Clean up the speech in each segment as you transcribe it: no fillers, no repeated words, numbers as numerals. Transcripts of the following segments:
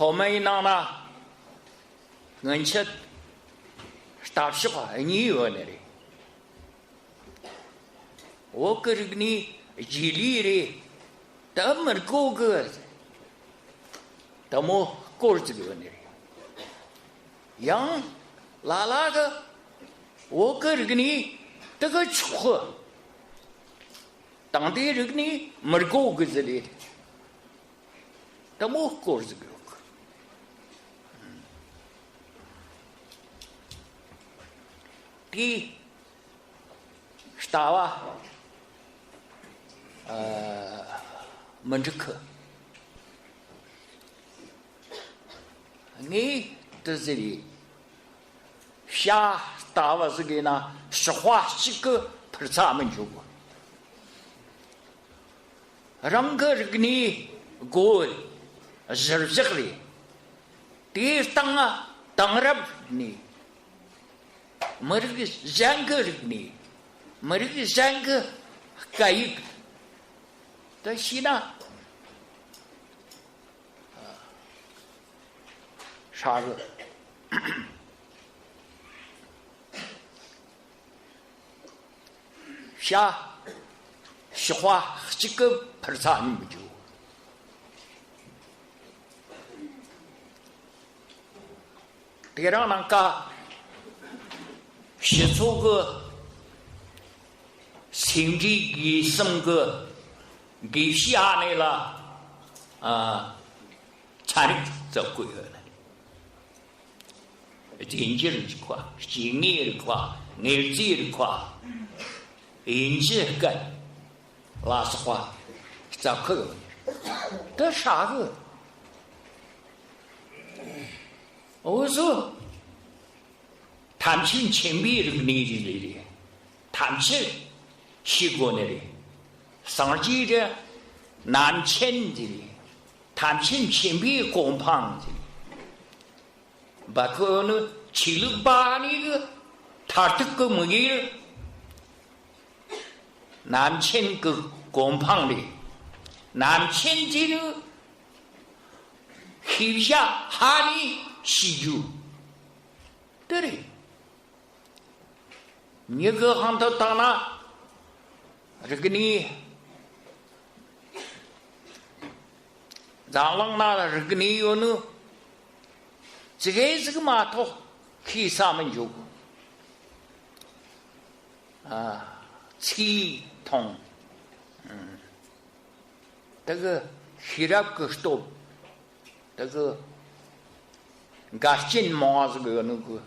소매이나나 은채 답시가 니요네리 오그르니 지리리 담을 고거 담모 꼴지거네리 양 라라가 오그르니这个错，当地人呢没搞个之类的，他没搞这个。第啥门这课，你在这里下打我这个呢，实话这个不是咱们就过，让个这个呢过日子里，第当然呢。没这个人个这个呢，没这个人个改一个，但是呢，啥个？下实话这个不是咱们就。第二那个。写出个心里给什个给下来了才走过来了。经济的块、经验的块、眼界的块、引起个老实话走过来，这啥个？我说。谈情情别这个年纪里的，谈情西国那里，上级的南迁的，谈情情别公旁的，包括那78那个，他这个没有南迁个公旁的，南迁的呢，黑下哈里西就，对嘞。你个行头当了，这个你，让人拿了这个你有呢，这个码头可以上面就气通，这个希腊个多，这个干金毛这个那个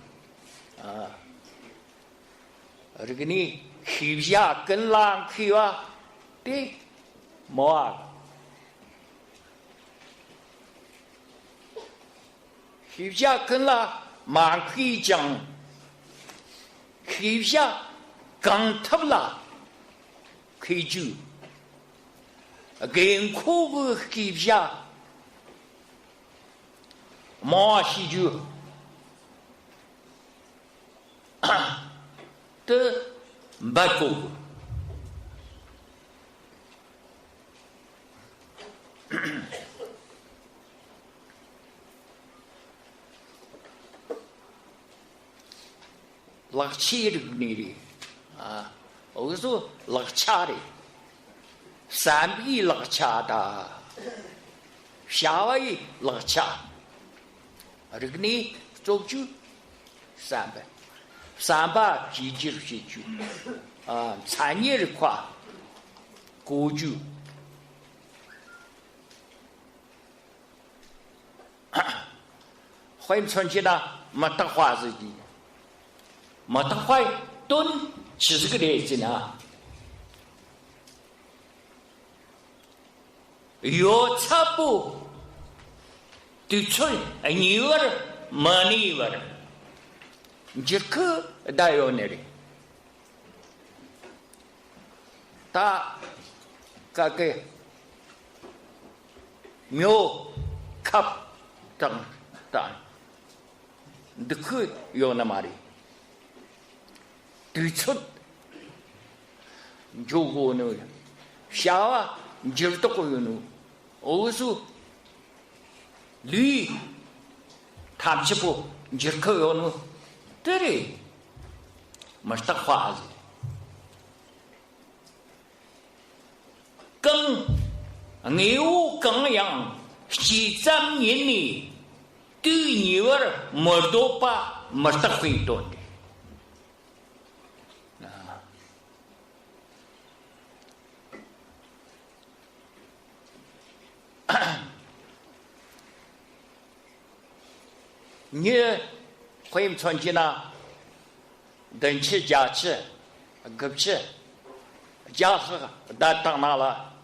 这个呢，气下跟浪气哇，对，毛啊，气下跟浪蛮可以讲，气下刚特了，可以就，跟苦个气下，毛是就。这没过，拉切的你的我说拉恰的，3比拉恰的，夏威拉恰，这个呢做就300几些就产业的块过就会存起的没得花自己，没得花吨70个例子呢，有差不对村牛儿没牛儿。这个大有那里，他这个牛卡等，这个有那么的，对出，就过那个，小你就都过有那，我说驴他吃不你口有那对嘞没得话子跟牛跟羊西藏人呢对牛儿没多把没得回答的你会传进呐？等起家去，可不去，家伙当那了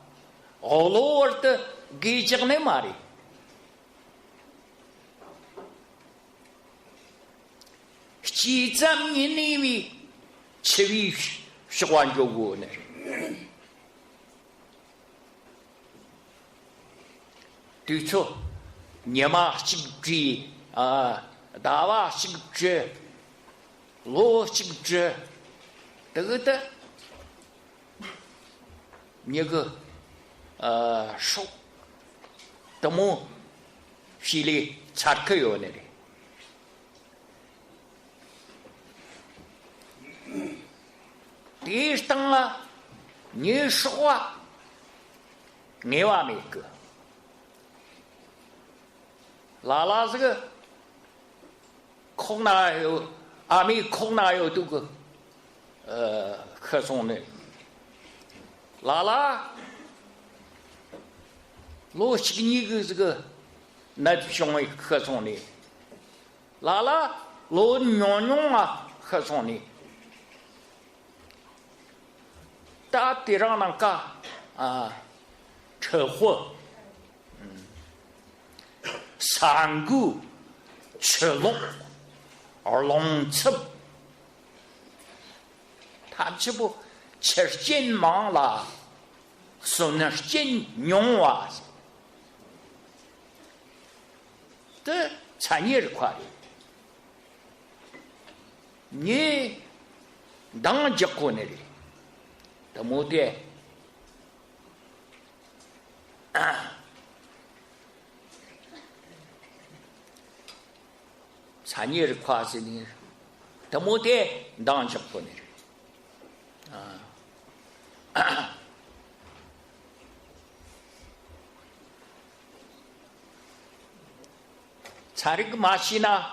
，all over的给讲的嘛的，西藏人那位吃位喜欢着我呢，对错，你妈是追。大娃姓朱，罗姓朱，这个的，那个手，怎么心里插口有那里？第一当啊，你说话，你话没个，拉这个。空哪有阿弥空哪有这个可颂的拉罗西尼个这个那兄弟可颂的拉罗娘啊可颂的大地上那个车祸山谷吃龙而龙吃，他这不吃金忙了，说那是金牛娃子，这产业这块的，你当结果那里，怎么的？产业的跨是呢，怎么的当结果呢？查这个马西呢，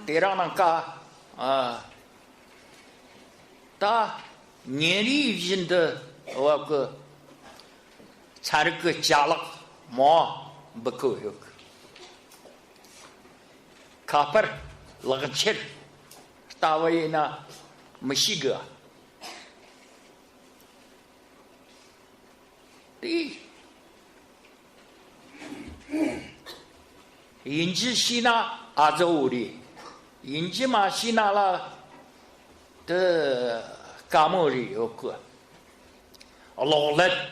得让那个他年龄人的我个查这个家了毛不够有个，卡本。那个钱，大卫呢没几个。对，引起西纳阿州的，引起嘛西纳了的嘎莫里有个，老人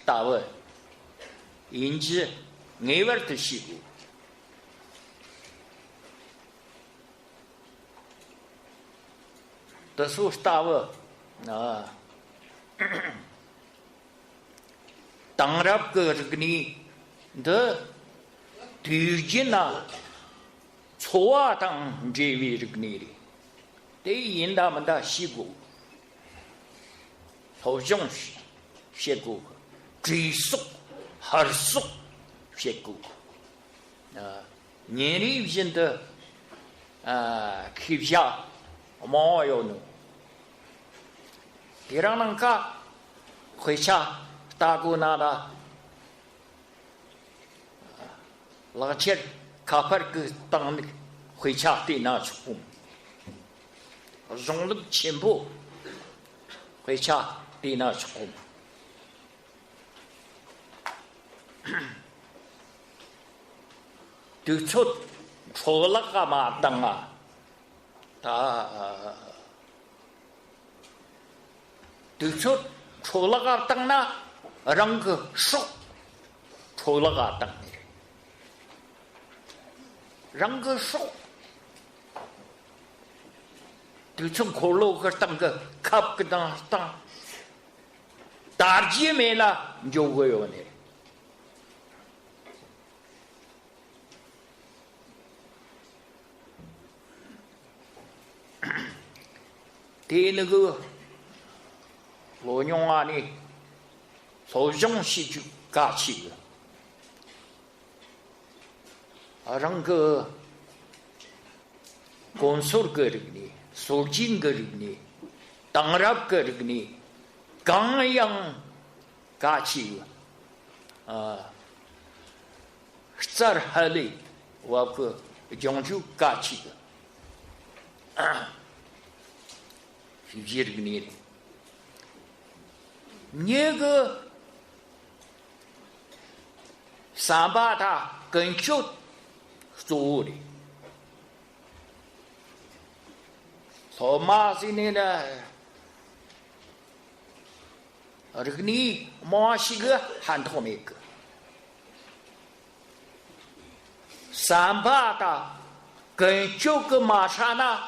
大卫引起外边的西部。这时候大卫当然个这个呢的推荐呐错啊当这位这个呢的得引他们的西谷好像是西谷追溯还是西谷年龄人的开下毛有呢别让人家回家大姑那的那钱卡帕个当的回家得拿出工用了钱不回家得拿出工就出了干嘛当啊就出了个当那让个手出了个当让个手就从口路个当个卡个当大姐妹了就会有呢对那个罗永啊呢，所用戏剧假期的，让个公所个人呢，所进个人呢，当然个人呢，刚样假期这儿还嘞，我个讲究假期的。是这个呢，那个三八大跟就做的，说嘛是呢，这个你马西个喊头那个三八大跟就个马上呢，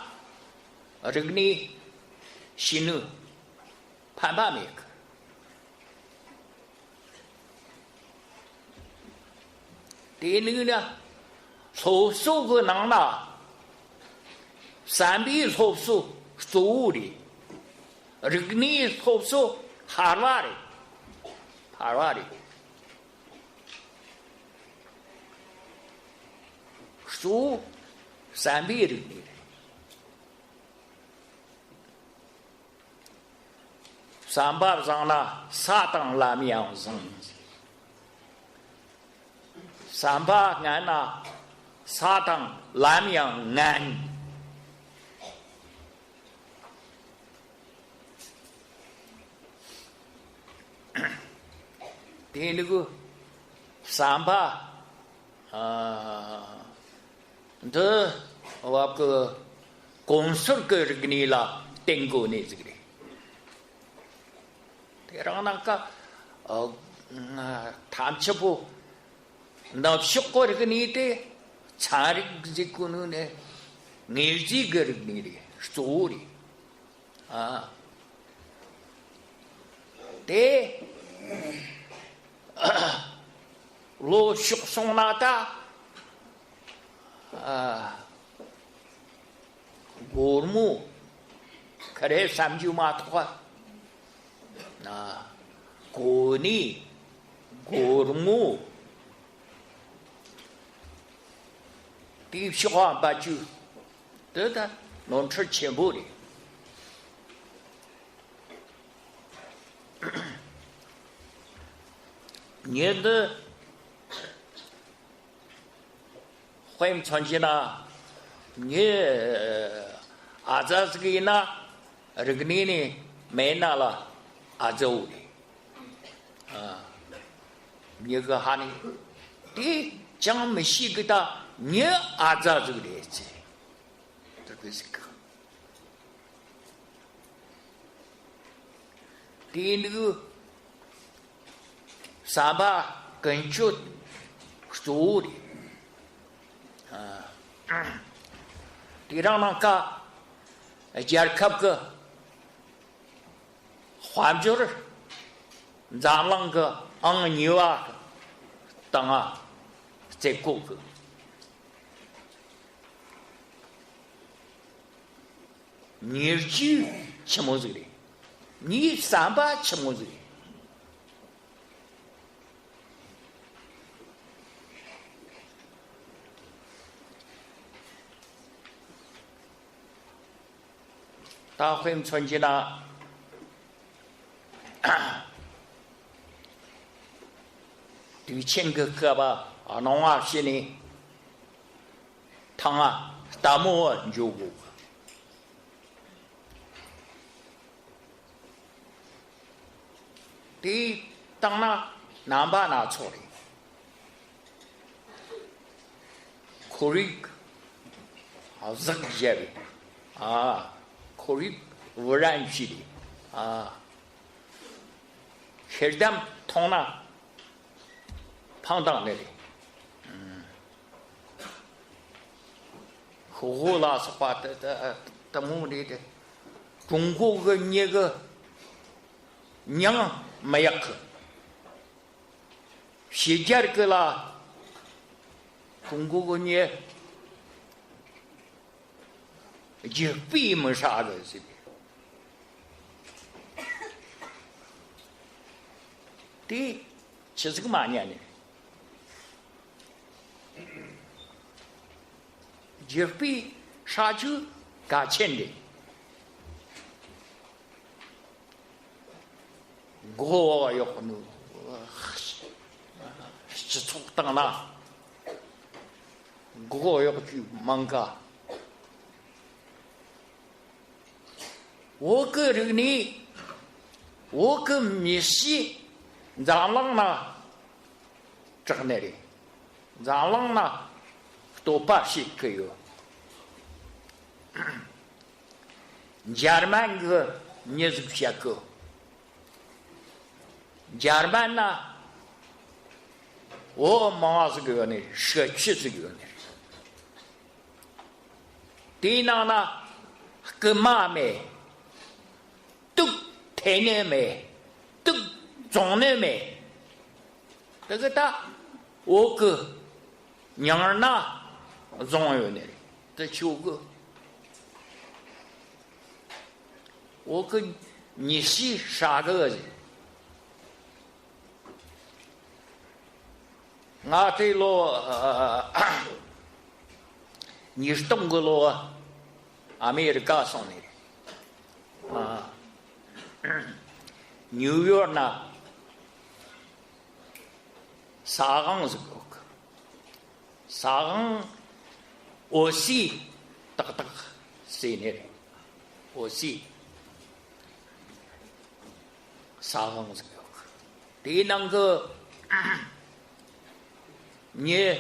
这个呢。新的判判那个，第二个呢，所受个能啦，三笔所受做的，这个你所受哈拉的，说三笔的。三八上呢，撒当拉面上，三八俺呢，撒当拉面俺，对那个三八这我个公司个这个呢啦，订购呢这个的。让那个谈起不，那学过这个你的，查的这个呢，你这个你的说的，对，罗学送那的，我们可得3-9码多。国内国母必须花把酒，对的，能吃全部的。你的会传起啦，你这个呢，这个你呢没拿了。走的，你个哈呢？对，讲没戏给他，你这个来子，这个是个。对那个三八跟脚做的，对让那个加克个。换就是，咱那个牛啊，当啊，在过个，你就吃么子的，你三八吃么子的，大会传起了。对前个课吧，农啊些呢，汤大木就过，对，当南巴拿错的，可以，热些的，可以污染区的，黑点通了。胖当那里，胡拉是话的目的的，中国个那个娘没有去，西家个啦，中国个呢，就非没啥个是的，第70个嘛年的，就比啥酒加钱的，我要可能是出当了，我要去忙个。我个人呢，我跟密西让浪呢，这个那里，让浪呢，都把些个有，Jerman个你是些个，Jerman呢，我妈是个呢，社区是个呢，第二呢，跟妈妹。都太难买，都总难买。这个他，我个娘儿那总有那里，这9个，我跟你是啥个人？我这路你是东个路阿美利加送的啊。纽约呢，沙港是个，沙港我是大谁呢？我是沙港是个，第那个你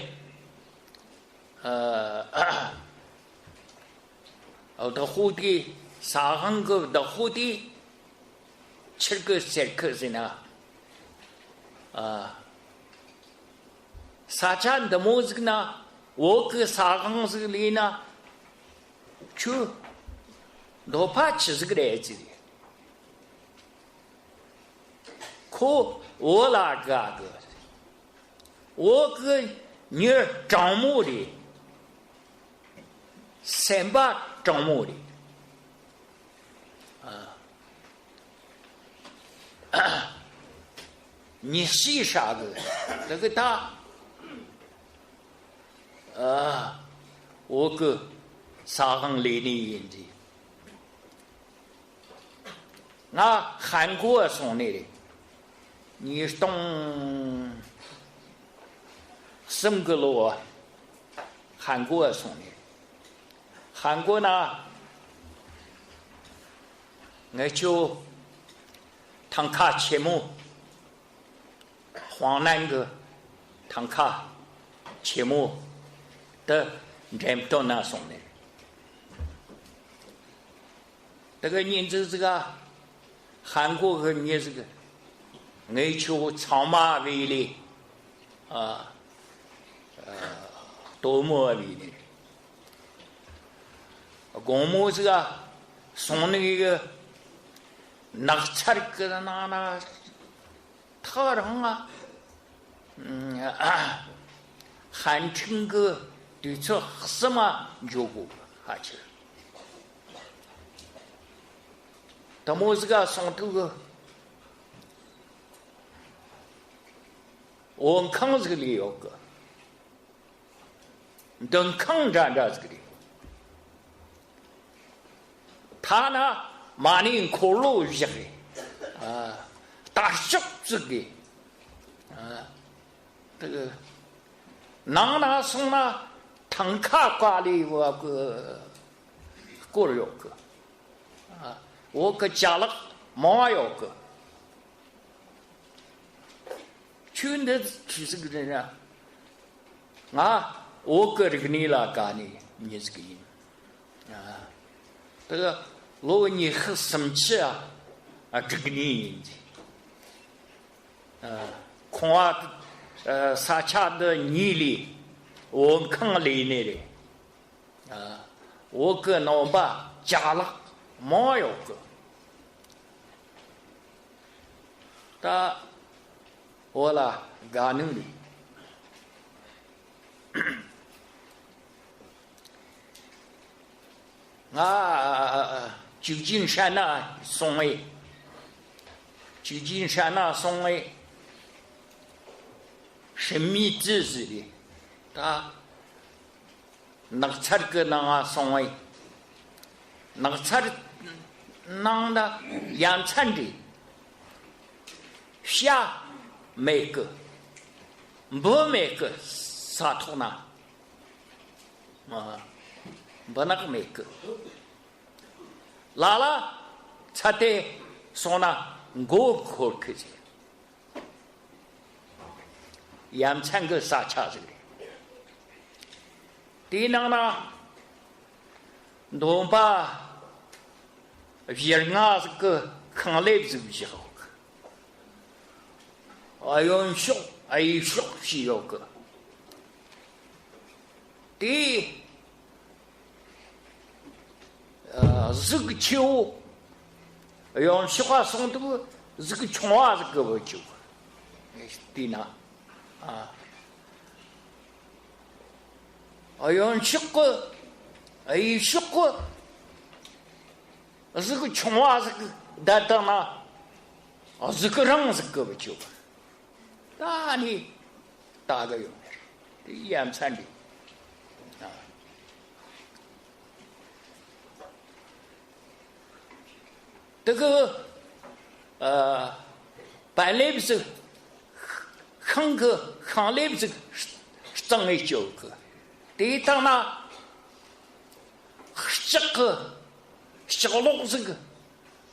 的蝴蝶沙港个的蝴蝶。7个7个是呢，沙场的么子呢？我个沙港是里呢，就哪怕70个来子的，可我那个，我个女儿张母的，300张母的。你是啥个？这个他，我个沙港来的人的，那韩国送来的，你懂什么个路啊？韩国送的，韩国呢，我就唐卡节目。黄南个唐卡节目的人到那送的，这个人这个韩国个人这个，我就长马为例多么为例，公母这个送那个那菜个那特人啊。韩城个对这什么有过而且，他们这个上头个，我看这个里有个，等抗战这个里，他呢马宁可路一个大小这个这个，哪送那唐卡挂里我个过了有个我个家了毛有个，去的去这个人我个这个你啦干的你这个人这个如果你很生气这个你恐怕撒恰的泥里，我看里那的，我跟老爸加了毛有个，他我啦干弄的，旧金山那送来，旧金山那送来。神秘知识的，他那个菜个那个松哎，那个菜那的养蚕的下每个不每个啥土呢啊，不那个每个，拉了菜的松呢我可可是。养蚕个啥差子的？第二呢，农把人啊这个看来是不是好个？用学，学需要个。第这个球，用雪花松都这个穷啊这个不就？第呢？用学过，学过，这个穷啊，这个等呢，这个人这个不就？那你大概用养蚕的这个本来不是。看来不是真的教个，第一当呢，这个小龙这个，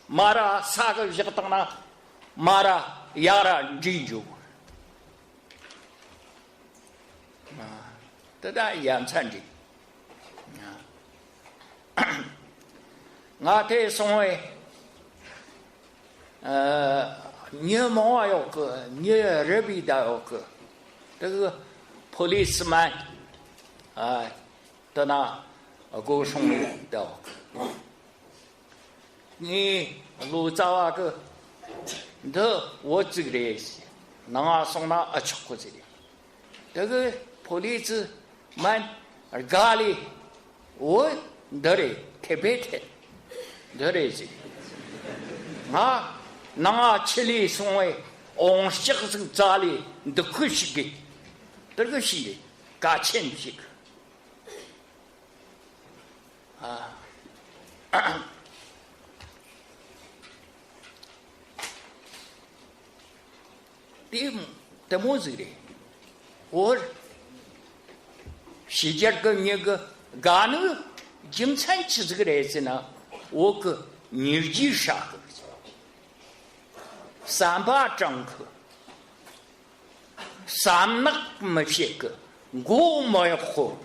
马拉三个这个当呢，马拉亚拉研究，这个养蚕的，我在说你毛要个，你人比的要个，这个 policeman 在那沟通的，你路早个，这我这个联系，那送那吃过这里，这个 policeman 咖喱，我这里特别的，这里是那吃里送哎，往西个是家里都可以给，这个是的，加钱去怎么子的？我时间跟那个干了，经常吃这个来子呢，我个年纪上个。300张克，3那没些个，我没喝。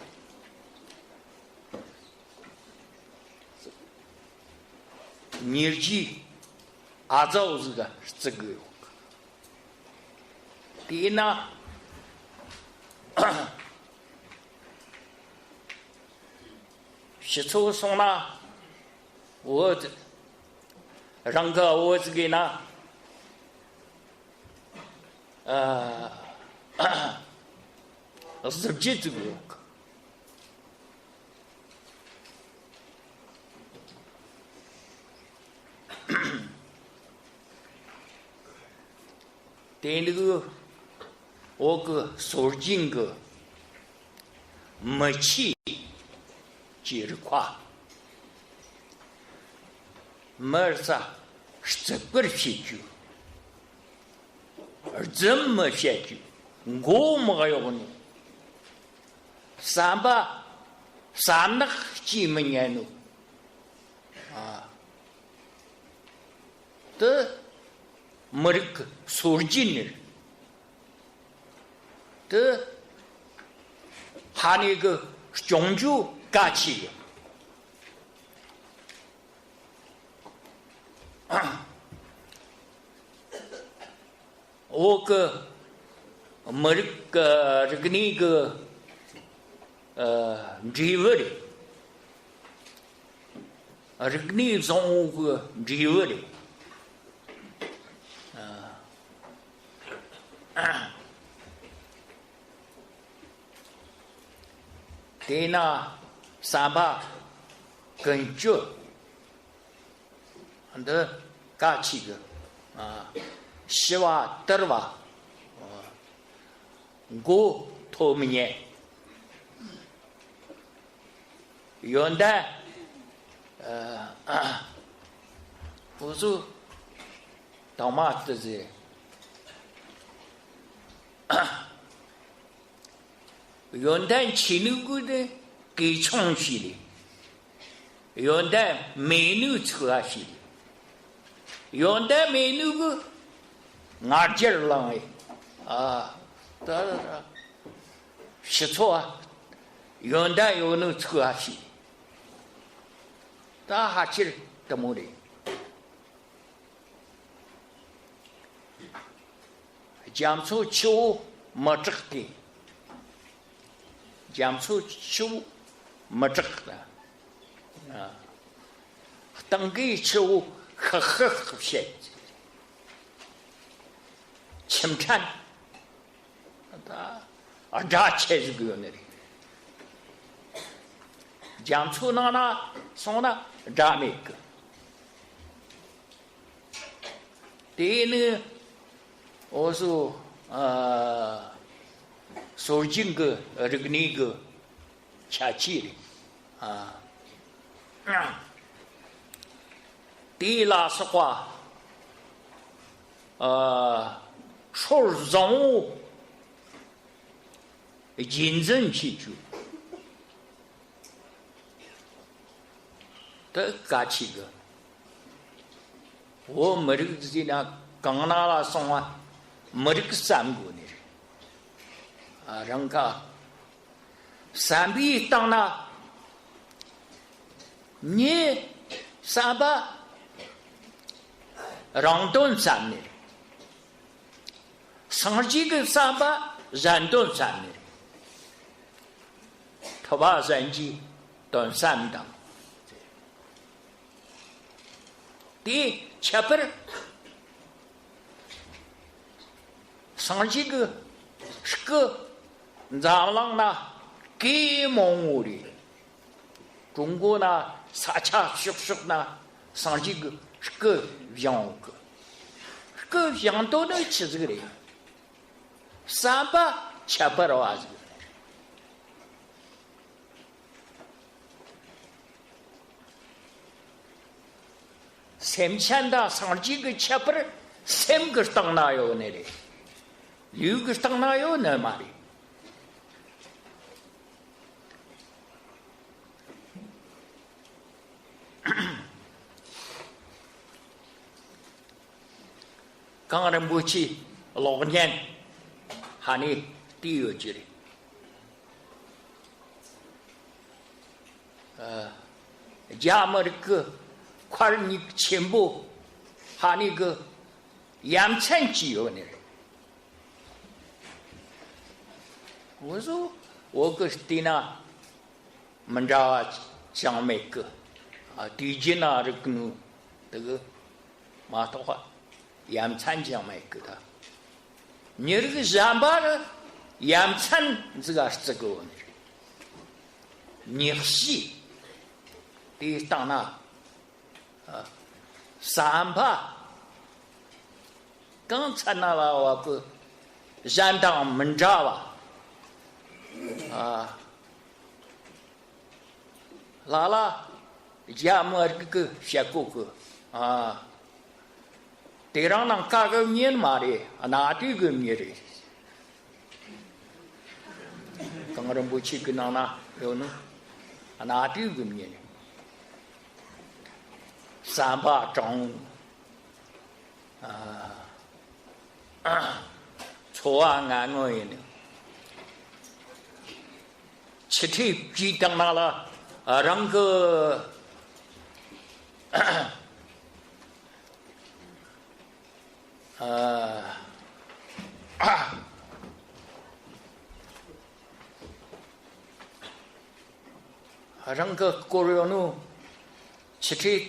年纪阿早是个这个，第一呢，洗澡送了，我这让个我这个呢。实际这个，对那个我个手劲个没气接着夸，没啥是不是啤酒。而这么下去，我没有呢。3那几么年了，这没这个说劲呢，这还那个终究干起我个没这个那个driver的，这个那种个 driver的，对那300跟脚，这干起个希望得了吧？我托们年，元旦，我说到嘛的是，元旦前头过的给冲洗的，元旦美女出啊洗的，元旦美女个俺姐儿郎哎，啊，得，写错啊，元旦有能出啊洗，大哈姐儿怎么的？讲出秋没这的，讲出秋没这的，啊，等个秋呵些，清晨，扎切是个那里，讲出那送那扎没个，第一呢。我说说这个这个那个掐起的啊，第一拉实话说容认真去做，这干起个，我没这个自己呢，刚拿了送啊。没这个三个呢，人家三笔当那，你三把让顿三呢，上几个三把让顿三呢，他把人家当三当，第七本。上几个是个咱们呢给蒙我的，中国呢啥恰熟呢，上几个是个样个，是个样都能吃这个的，300、700的话这个，3000的上几个700，3个当哪有那里？有个当哪有那嘛的？刚才过去老年喊你第二句的，家么的个快你全部喊你个养成机有呢。我说我个对那门家讲每个地基那这个这个马头话养蚕讲每个的，你这个上班的养蚕这个问题，你细的当那上班刚才那了我不山当门家吧。拉拉，家么这个小哥哥得让人干个面嘛的，哪对个面的？刚刚不去跟那有呢，哪对个面的？300张错安我呢。七天几当那了让个让个国人呢，七天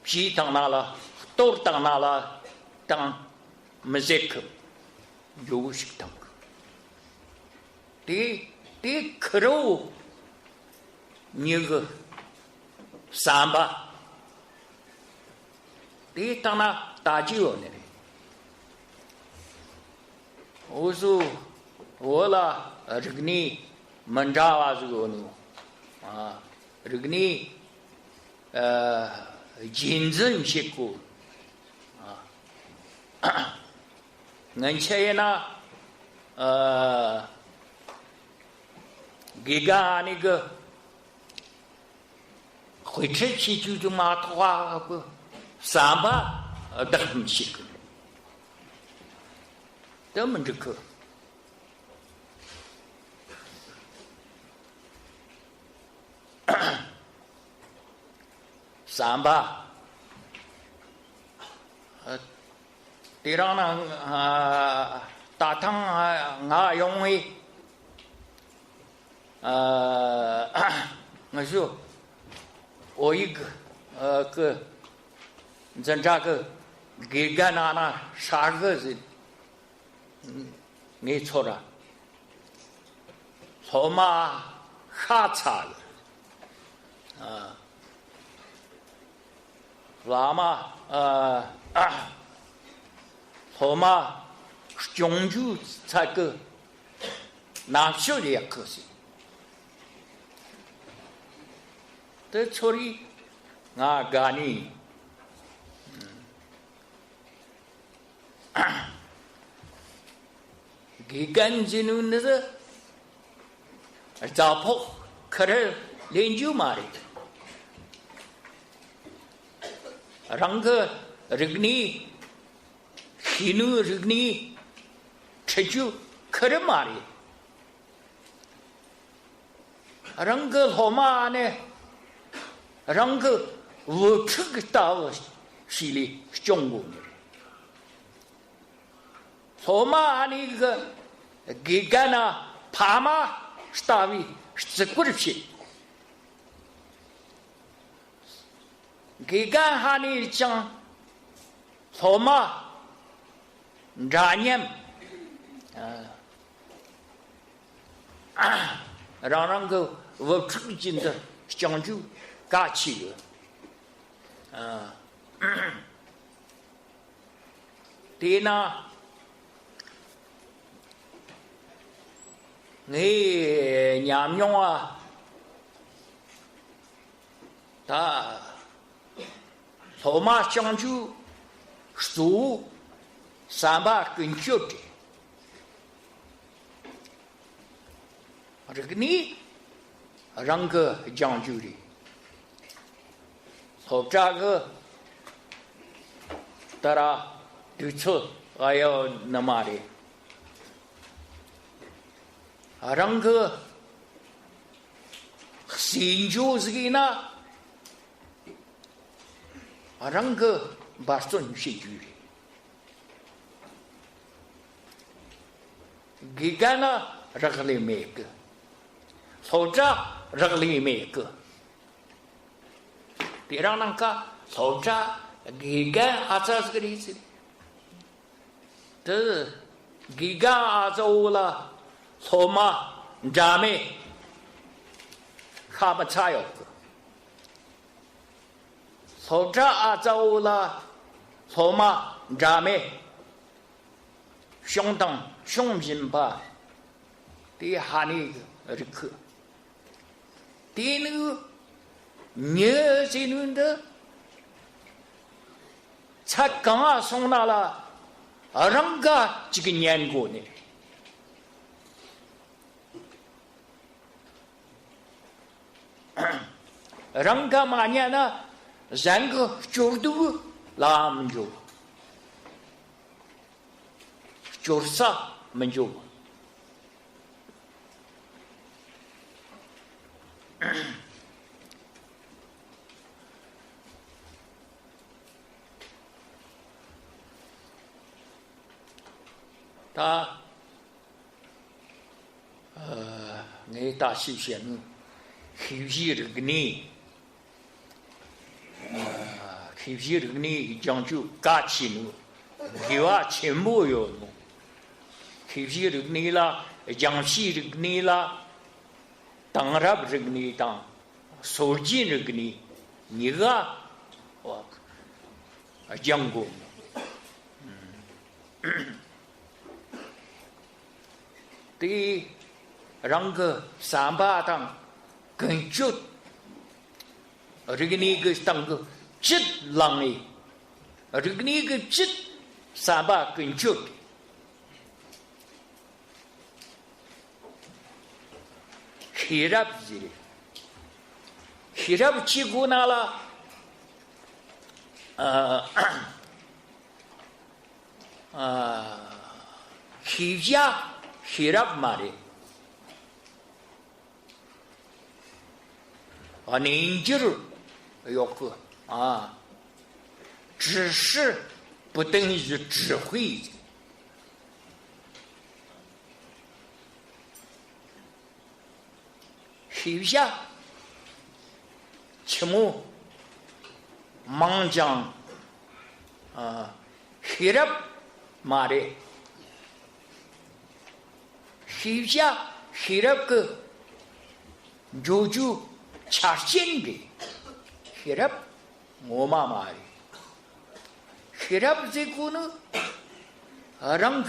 几当那了，都当那了，当没这个有些当的可肉，你个300，的当那大酒呢？我说我啦这个你门扎哇这个呢这个你竞争结果俺且呢给个那个会吃起就嘛头不300得很起个，他们这个。300地上呢大汤俺用为我说我一个个咱这个给干那啥个是没错了，错嘛哈差了那么错嘛终究才个拿手的也可惜，这处理干你给干净的那个糟粕可是研究嘛的。让个这个你，喜怒这个你，吃酒可着嘛的，让个好嘛呢，让个我吃个到心里中国的，好嘛那个给干呐，怕嘛是大为是过的皮。给干哈呢？讲好嘛，热年让个我出进的讲究假期了对呢，你娘娘他。好嘛，讲究数300跟脚的，这个你让个讲究的，好这个当然对错还要那么的，让个新就是给呢。让个把孙写句给干了这个里面个，或者这个里面个，别让那个或者给干这个意思，这给干走了，好嘛，咱们看不差哟。好这走了，好嘛，咱们相当相信吧。第下那个这个，第那个年轻人的，才刚送到了人家这个年过呢。人家嘛年呢？人个角度拉们就啥们就他你大西线休息这个呢休息这个呢讲究假期呢有全部有休息这个呢啦讲戏这个呢啦当然这个呢当手机这个呢你个我讲过对让个三八当跟脚，这个那个当个直浪的，这个那个直三八跟脚。Hirap zili. Hirap cigunala hija hirap mari. Ninjir yok 只是不等于指挥。Hivya Chimu Mangjang Hirap Mare Hivya Hirap ke Joju Charchengi Hirap Ngoma Mare Hirap Zekunu Rang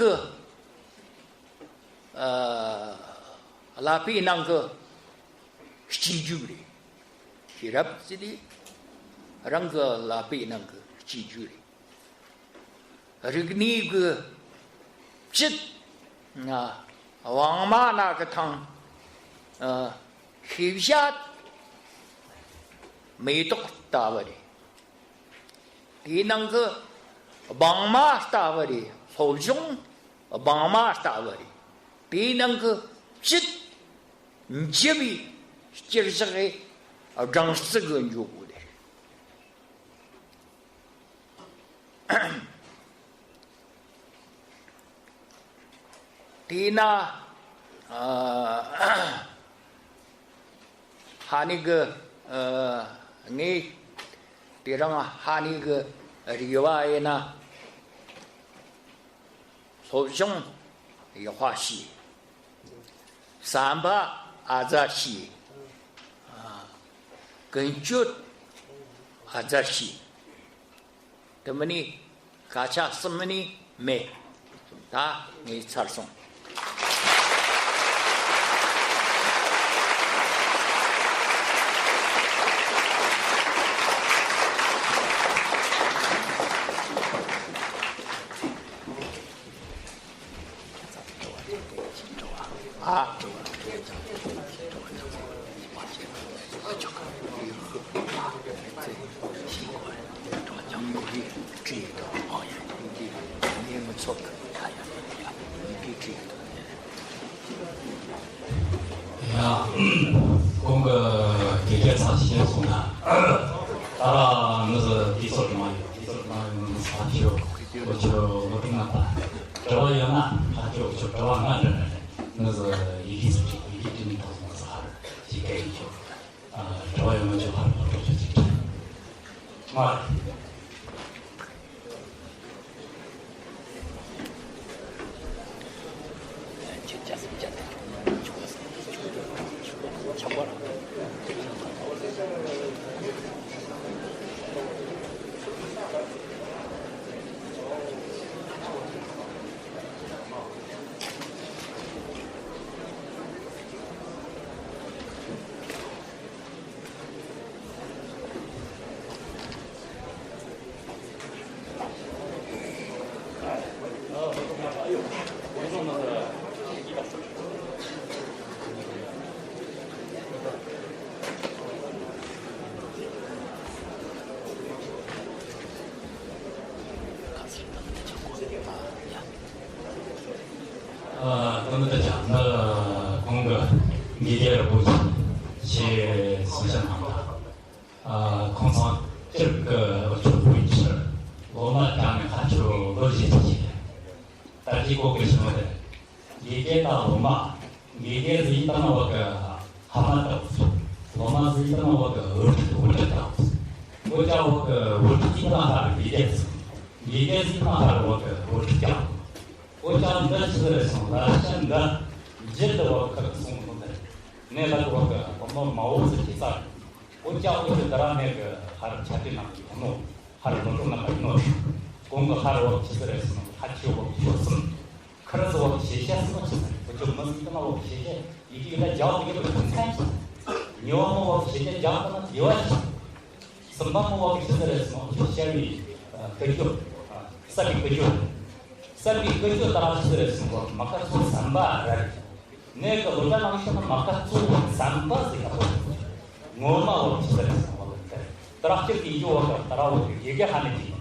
Lapi Nang Jijuri, hirap jadi rangga lapi nangga jijuri. Rigni ke cit na wang mana ke tang hivjat metok tawari. Di nangga bang mas tawari, sojong bang mas tawari. Di nangga cit njibi. 今儿这个让四个人入伍的，第呢，他那个你，别让啊，他那个另外呢，从中也话戏，三八阿扎戏。Genjut azashi. Temani kaca semani me. Ta ni sarsong. 그래서 뭐 시시한 거 좀 무슨 뭐 시시 이게 나 자고 이게 무슨 상관 뭐 시시 자고는 요아지 선방 뭐 시절에서 뭐 시절이 그죠 사비 그죠 따라 시절에서 뭐 막아서 삼바 내가 놀다 나시면 막아서 삼바지 뭐만 시절에서 뭐 따라서 이거 따라오고 얘기하는지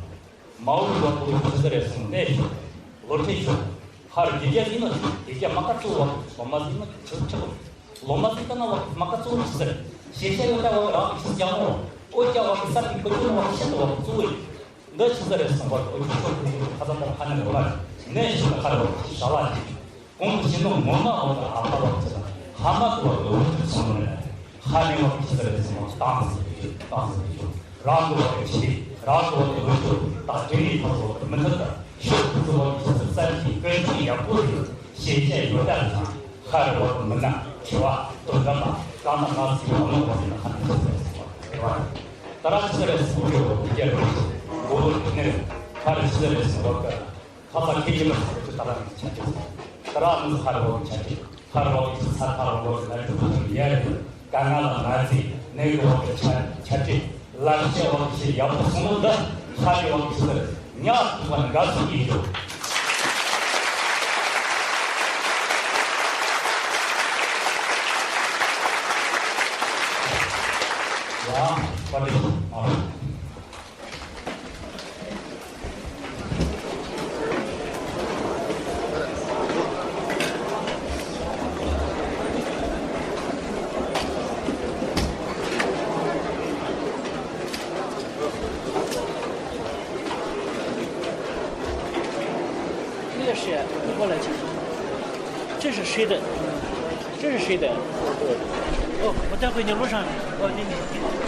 마음으로 보고 시절에서 내 로테이션 har dia ini dia makatu lomaz ini cocok lomaz itu nama makatu besar sisa kita orang itu jamu jawab besar itu itu nama sisa orang tuh nggak besar semua itu kata orang hanan orang nih sudah kalau salah untuk sini mana orang apa orang hama tuh orang semua hanan orang besar semua ragu itu tak jadi kalau menurut说三体跟地也不是写现有战场，看我们呐，是吧？都干嘛？刚刚是我们的汉字，是吧？当然是的，所有一件东西，我那个他的是的是我个，他把天津的就打到前去，当然是他的我前去，他的我是他的我来自于别人，刚刚的来自那个我的前去，来些我是要不从的，他的我是的。냐 그건 가수이죠. 야, 빨리. 这是过来，这是谁的？这是谁的？哦，我待会你路上，哦，你。